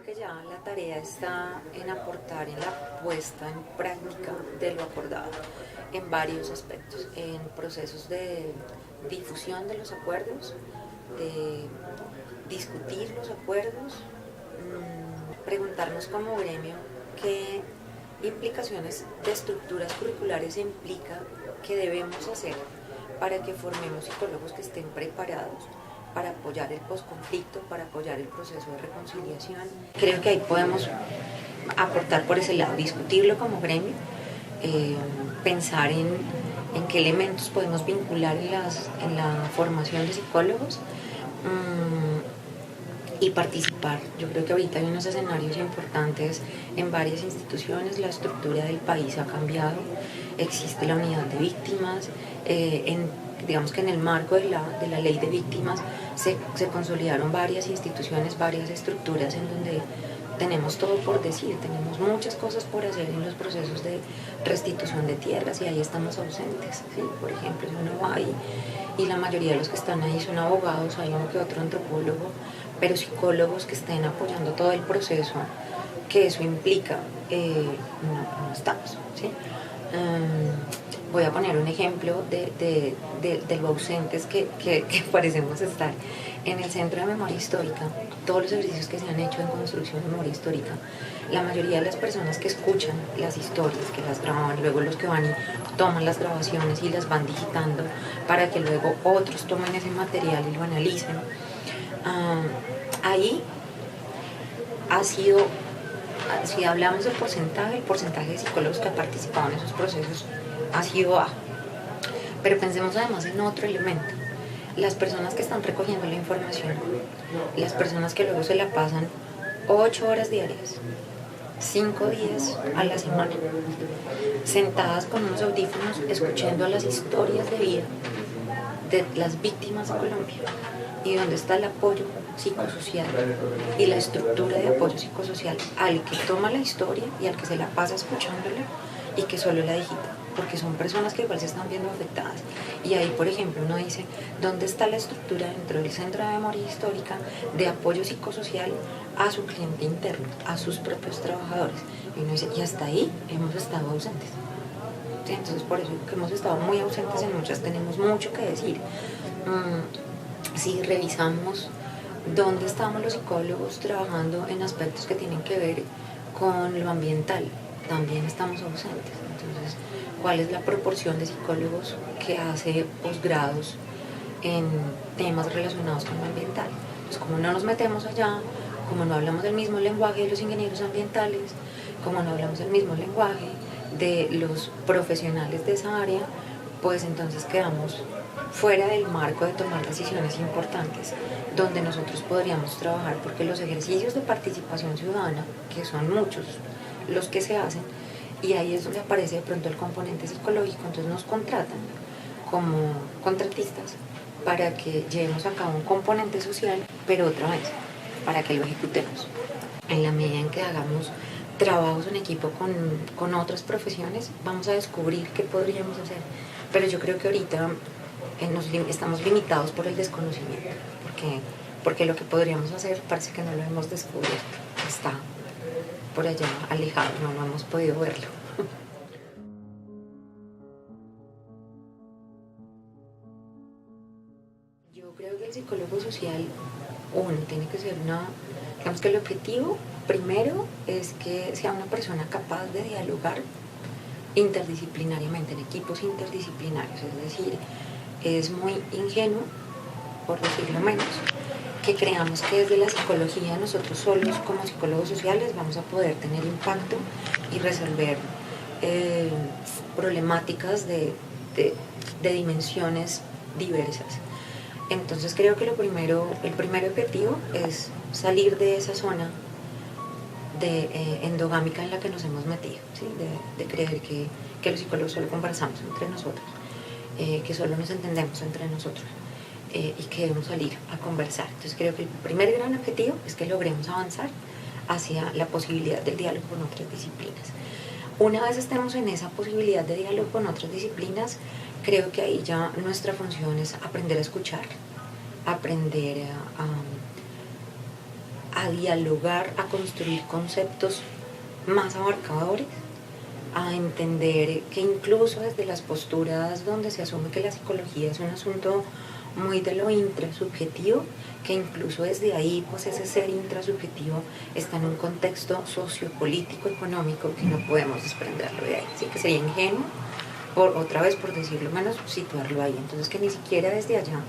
que ya la tarea está en aportar en la puesta en práctica de lo acordado en varios aspectos, en procesos de difusión de los acuerdos, de discutir los acuerdos, preguntarnos como gremio qué implicaciones de estructuras curriculares implica que debemos hacer para que formemos psicólogos que estén preparados para apoyar el posconflicto, para apoyar el proceso de reconciliación. Creo que ahí podemos aportar por ese lado, discutirlo como gremio, pensar en qué elementos podemos vincular en la formación de psicólogos y participar. Yo creo que ahorita hay unos escenarios importantes en varias instituciones, la estructura del país ha cambiado, existe la unidad de víctimas, digamos que en el marco de la ley de víctimas se consolidaron varias instituciones, varias estructuras en donde tenemos todo por decir, tenemos muchas cosas por hacer en los procesos de restitución de tierras y ahí estamos ausentes, ¿sí? Por ejemplo, si uno va ahí y la mayoría de los que están ahí son abogados, hay uno que otro antropólogo, pero psicólogos que estén apoyando todo el proceso que eso implica, no estamos, ¿sí? Voy a poner un ejemplo de lo ausentes que parecemos estar. En el Centro de Memoria Histórica, todos los ejercicios que se han hecho en construcción de memoria histórica, la mayoría de las personas que escuchan las historias, que las graban, luego los que van y toman las grabaciones y las van digitando para que luego otros tomen ese material y lo analicen, ahí ha sido, si hablamos del porcentaje, el porcentaje de psicólogos que han participado en esos procesos ha sido bajo. Pero pensemos además en otro elemento. Las personas que están recogiendo la información, las personas que luego se la pasan 8 horas diarias, 5 días a la semana, sentadas con unos audífonos escuchando las historias de vida de las víctimas de Colombia y donde está el apoyo psicosocial y la estructura de apoyo psicosocial al que toma la historia y al que se la pasa escuchándola y que solo la digita, porque son personas que igual se están viendo afectadas. Y ahí, por ejemplo, uno dice, ¿dónde está la estructura dentro del Centro de Memoria Histórica de apoyo psicosocial a su cliente interno, a sus propios trabajadores? Y uno dice, y hasta ahí hemos estado ausentes. ¿Sí? Entonces, por eso que hemos estado muy ausentes en muchas, tenemos mucho que decir. Si revisamos dónde estamos los psicólogos trabajando en aspectos que tienen que ver con lo ambiental, también estamos ausentes. Entonces, ¿cuál es la proporción de psicólogos que hace posgrados en temas relacionados con lo ambiental? Pues como no nos metemos allá, como no hablamos del mismo lenguaje de los ingenieros ambientales, como no hablamos del mismo lenguaje de los profesionales de esa área, pues entonces quedamos fuera del marco de tomar decisiones importantes donde nosotros podríamos trabajar, porque los ejercicios de participación ciudadana, que son muchos los que se hacen, y ahí es donde aparece de pronto el componente psicológico, entonces nos contratan como contratistas para que llevemos a cabo un componente social, pero otra vez, para que lo ejecutemos. En la medida en que hagamos trabajos en equipo con otras profesiones, vamos a descubrir qué podríamos hacer. Pero yo creo que ahorita estamos limitados por el desconocimiento, porque lo que podríamos hacer parece que no lo hemos descubierto, está por allá alejado, no hemos podido verlo. Yo creo que el psicólogo social, tiene que ser digamos que el objetivo primero es que sea una persona capaz de dialogar interdisciplinariamente, en equipos interdisciplinarios, es decir, es muy ingenuo, por decirlo menos, que creamos que desde la psicología nosotros solos como psicólogos sociales vamos a poder tener impacto y resolver problemáticas de dimensiones diversas. Entonces creo que el primer objetivo es salir de esa zona endogámica en la que nos hemos metido, ¿sí? de creer que los psicólogos solo conversamos entre nosotros, que solo nos entendemos entre nosotros. Y que debemos salir a conversar. Entonces creo que el primer gran objetivo es que logremos avanzar hacia la posibilidad del diálogo con otras disciplinas. Una vez estemos en esa posibilidad de diálogo con otras disciplinas, creo que ahí ya nuestra función es aprender a escuchar, aprender a dialogar, a construir conceptos más abarcadores, a entender que incluso desde las posturas donde se asume que la psicología es un asunto muy de lo intrasubjetivo, que incluso desde ahí, pues ese ser intrasubjetivo está en un contexto sociopolítico, económico, que no podemos desprenderlo de ahí. Así que sería ingenuo, otra vez por decirlo menos, situarlo ahí. Entonces que ni siquiera desde allá,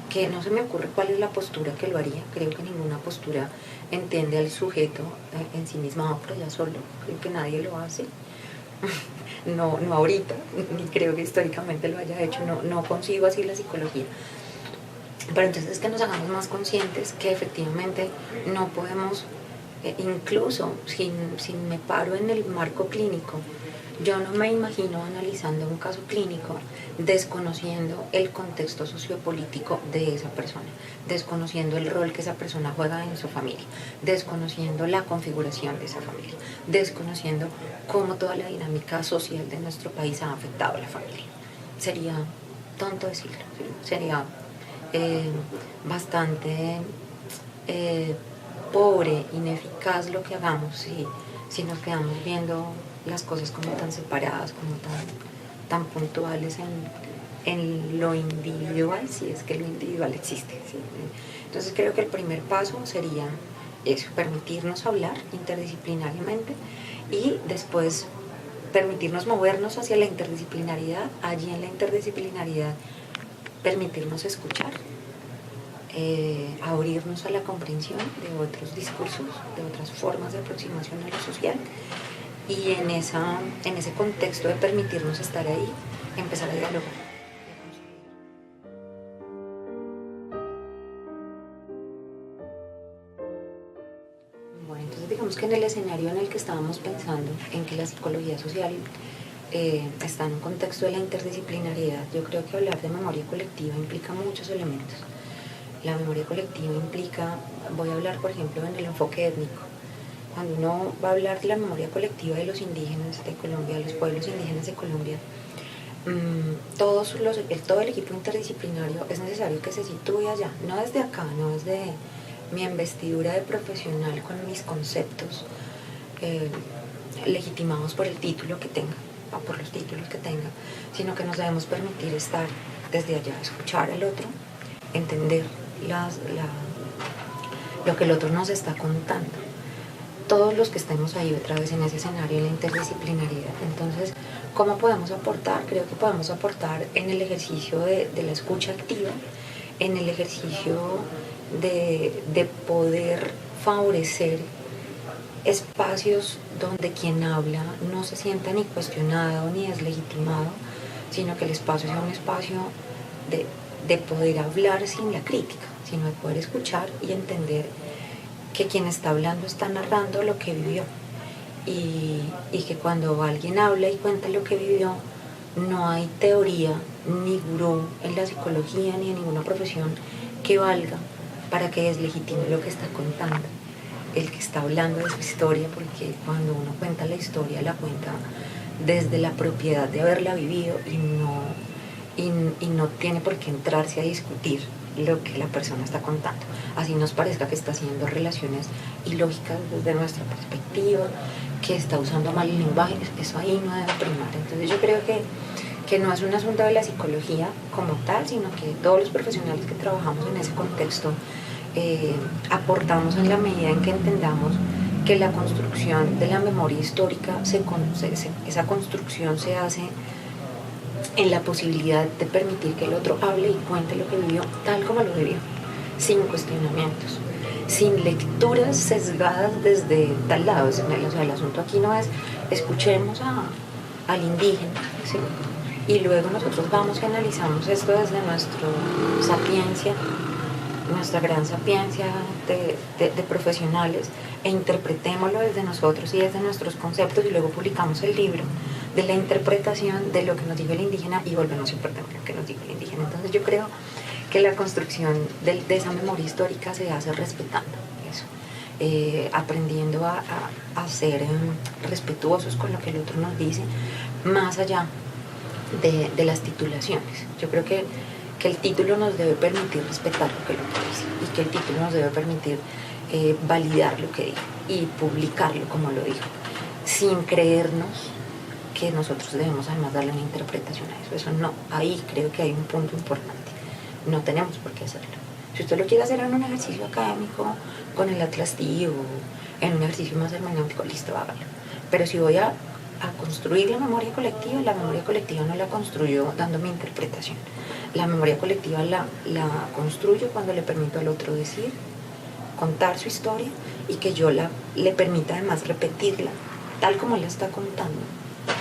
que no se me ocurre cuál es la postura que lo haría. Creo que ninguna postura entiende al sujeto en sí misma, pero ya solo, creo que nadie lo hace. No ahorita, ni creo que históricamente lo haya hecho, no concibo así la psicología. Pero entonces es que nos hagamos más conscientes que efectivamente no podemos, incluso si me paro en el marco clínico, yo no me imagino analizando un caso clínico desconociendo el contexto sociopolítico de esa persona, desconociendo el rol que esa persona juega en su familia, desconociendo la configuración de esa familia, desconociendo cómo toda la dinámica social de nuestro país ha afectado a la familia. Sería tonto decirlo, sería bastante pobre, ineficaz lo que hagamos si nos quedamos viendo las cosas como tan separadas, como tan puntuales en lo individual, si es que lo individual existe, ¿sí? Entonces creo que el primer paso sería eso, permitirnos hablar interdisciplinariamente y después permitirnos movernos hacia la interdisciplinaridad, allí en la interdisciplinaridad permitirnos escuchar, abrirnos a la comprensión de otros discursos, de otras formas de aproximación a lo social, y en ese contexto de permitirnos estar ahí, empezar a dialogar. Bueno, entonces digamos que en el escenario en el que estábamos pensando, en que la psicología social está en un contexto de la interdisciplinariedad, yo creo que hablar de memoria colectiva implica muchos elementos. La memoria colectiva implica, voy a hablar por ejemplo en el enfoque étnico. Cuando uno va a hablar de la memoria colectiva de los indígenas de Colombia, de los pueblos indígenas de Colombia, todo el equipo interdisciplinario es necesario que se sitúe allá, no desde acá, no desde mi investidura de profesional con mis conceptos legitimados por el título que tenga, o por los títulos que tenga, sino que nos debemos permitir estar desde allá, escuchar al otro, entender lo que el otro nos está contando. Todos los que estemos ahí otra vez en ese escenario de la interdisciplinariedad. Entonces, ¿cómo podemos aportar? Creo que podemos aportar en el ejercicio de la escucha activa, en el ejercicio de poder favorecer espacios donde quien habla no se sienta ni cuestionado ni deslegitimado, sino que el espacio sea un espacio de poder hablar sin la crítica, sino de poder escuchar y entender que quien está hablando está narrando lo que vivió y que cuando alguien habla y cuenta lo que vivió, no hay teoría ni gurú en la psicología ni en ninguna profesión que valga para que deslegitime lo que está contando el que está hablando de su historia, porque cuando uno cuenta la historia la cuenta desde la propiedad de haberla vivido y no tiene por qué entrarse a discutir lo que la persona está contando. Así nos parezca que está haciendo relaciones ilógicas desde nuestra perspectiva, que está usando mal el lenguaje, eso ahí no debe primar. Entonces yo creo que no es un asunto de la psicología como tal, sino que todos los profesionales que trabajamos en ese contexto aportamos en la medida en que entendamos que la construcción de la memoria histórica, esa construcción se hace en la posibilidad de permitir que el otro hable y cuente lo que vivió tal como lo vivió, sin cuestionamientos, sin lecturas sesgadas desde tal lado. O sea, el asunto aquí no es escuchemos al indígena, ¿sí? Y luego nosotros vamos y analizamos esto desde nuestra sapiencia, nuestra gran sapiencia de profesionales, e interpretémoslo desde nosotros y desde nuestros conceptos, y luego publicamos el libro de la interpretación de lo que nos dijo el indígena y volvemos a interpretar lo que nos dijo el indígena. Entonces yo creo que la construcción de esa memoria histórica se hace respetando eso, aprendiendo a ser respetuosos con lo que el otro nos dice, más allá de las titulaciones. Yo creo que el título nos debe permitir respetar lo que el otro dice, y que el título nos debe permitir validar lo que dijo y publicarlo como lo dijo, sin creernos que nosotros debemos además darle una interpretación a eso. Eso no, ahí creo que hay un punto importante. No tenemos por qué hacerlo. Si usted lo quiere hacer en un ejercicio académico, con el Atlas T o en un ejercicio más hermenéutico, listo, hágalo. Pero si voy a construir la memoria colectiva no la construyo dando mi interpretación. La memoria colectiva la construyo cuando le permito al otro decir, contar su historia y que yo le permita además repetirla tal como él la está contando,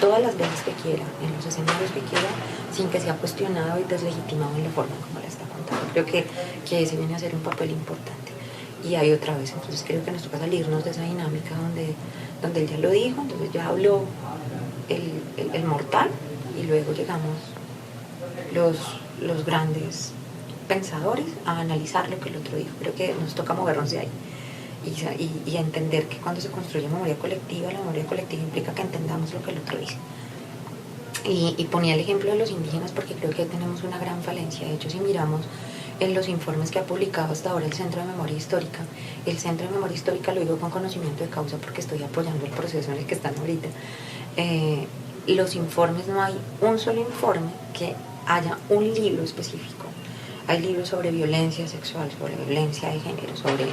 todas las veces que quiera, en los escenarios que quiera, sin que sea cuestionado y deslegitimado en la forma como la está contando. Creo que ese viene a ser un papel importante. Y hay otra vez, entonces creo que nos toca salirnos de esa dinámica donde él ya lo dijo, entonces ya habló el mortal y luego llegamos los grandes pensadores a analizar lo que el otro dijo. Creo que nos toca movernos de ahí y entender que cuando se construye memoria colectiva, la memoria colectiva implica que entendamos lo que el otro dice. Y ponía el ejemplo de los indígenas porque creo que tenemos una gran falencia. De hecho, si miramos en los informes que ha publicado hasta ahora el Centro de Memoria Histórica, el Centro de Memoria Histórica, lo digo con conocimiento de causa porque estoy apoyando el proceso en el que están ahorita, los informes, no hay un solo informe que haya un libro específico. Hay libros sobre violencia sexual, sobre violencia de género, sobre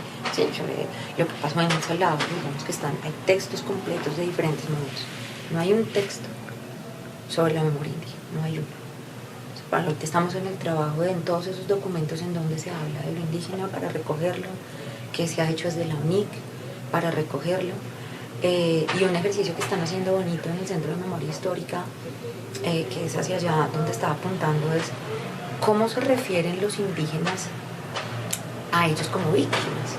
lo que pasó en el Salado, digamos que hay textos completos de diferentes momentos. No hay un texto sobre la memoria indígena, no hay uno. Ahorita estamos en el trabajo en todos esos documentos en donde se habla de lo indígena para recogerlo, que se ha hecho desde la UNIC para recogerlo, y un ejercicio que están haciendo bonito en el Centro de Memoria Histórica, que es hacia allá donde estaba apuntando, es cómo se refieren los indígenas a ellos como víctimas,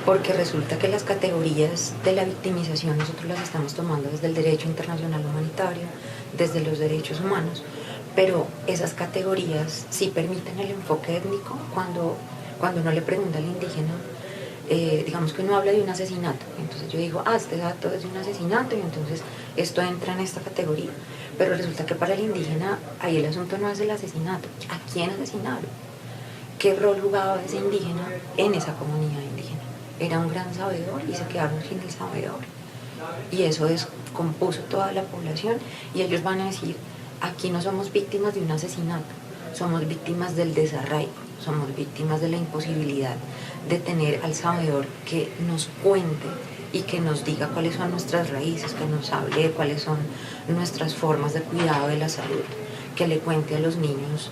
porque resulta que las categorías de la victimización nosotros las estamos tomando desde el derecho internacional humanitario, desde los derechos humanos, pero esas categorías sí permiten el enfoque étnico cuando uno le pregunta al indígena, digamos que uno habla de un asesinato, entonces yo digo, este dato es de un asesinato y entonces esto entra en esta categoría, pero resulta que para el indígena ahí el asunto no es el asesinato, ¿a quién asesinaron? ¿Qué rol jugaba ese indígena en esa comunidad indígena? Era un gran sabedor y se quedaron sin el sabedor, y eso descompuso toda la población y ellos van a decir, aquí no somos víctimas de un asesinato, somos víctimas del desarraigo, somos víctimas de la imposibilidad de tener al sabedor que nos cuente y que nos diga cuáles son nuestras raíces, que nos hable de cuáles son nuestras formas de cuidado de la salud, que le cuente a los niños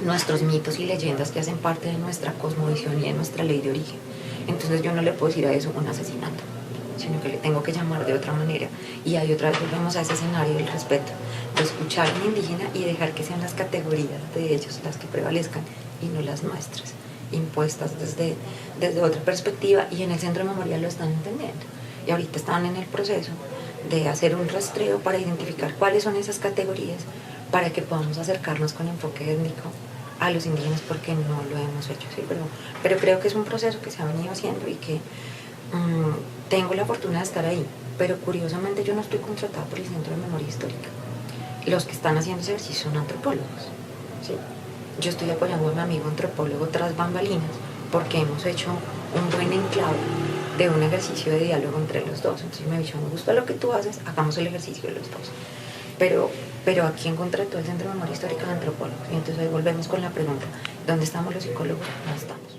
nuestros mitos y leyendas que hacen parte de nuestra cosmovisión y de nuestra ley de origen. Entonces yo no le puedo decir a eso un asesinato, sino que le tengo que llamar de otra manera. Y ahí otra vez volvemos a ese escenario del respeto, de escuchar a un indígena y dejar que sean las categorías de ellos las que prevalezcan y no las nuestras, impuestas desde otra perspectiva, y en el Centro de Memoria lo están entendiendo. Y ahorita están en el proceso de hacer un rastreo para identificar cuáles son esas categorías para que podamos acercarnos con enfoque étnico a los indígenas, porque no lo hemos hecho, ¿sí? Pero creo que es un proceso que se ha venido haciendo y que tengo la fortuna de estar ahí, pero curiosamente yo no estoy contratada por el Centro de Memoria Histórica. Los que están haciendo ese ejercicio son antropólogos, ¿sí? Yo estoy apoyando a mi amigo antropólogo tras bambalinas porque hemos hecho un buen enclave de un ejercicio de diálogo entre los dos. Entonces me dijo, me gusta lo que tú haces, hagamos el ejercicio de los dos. Pero ¿a quién contrató el Centro de Memoria Histórica de Antropólogos? Y entonces ahí volvemos con la pregunta, ¿dónde estamos los psicólogos? No estamos.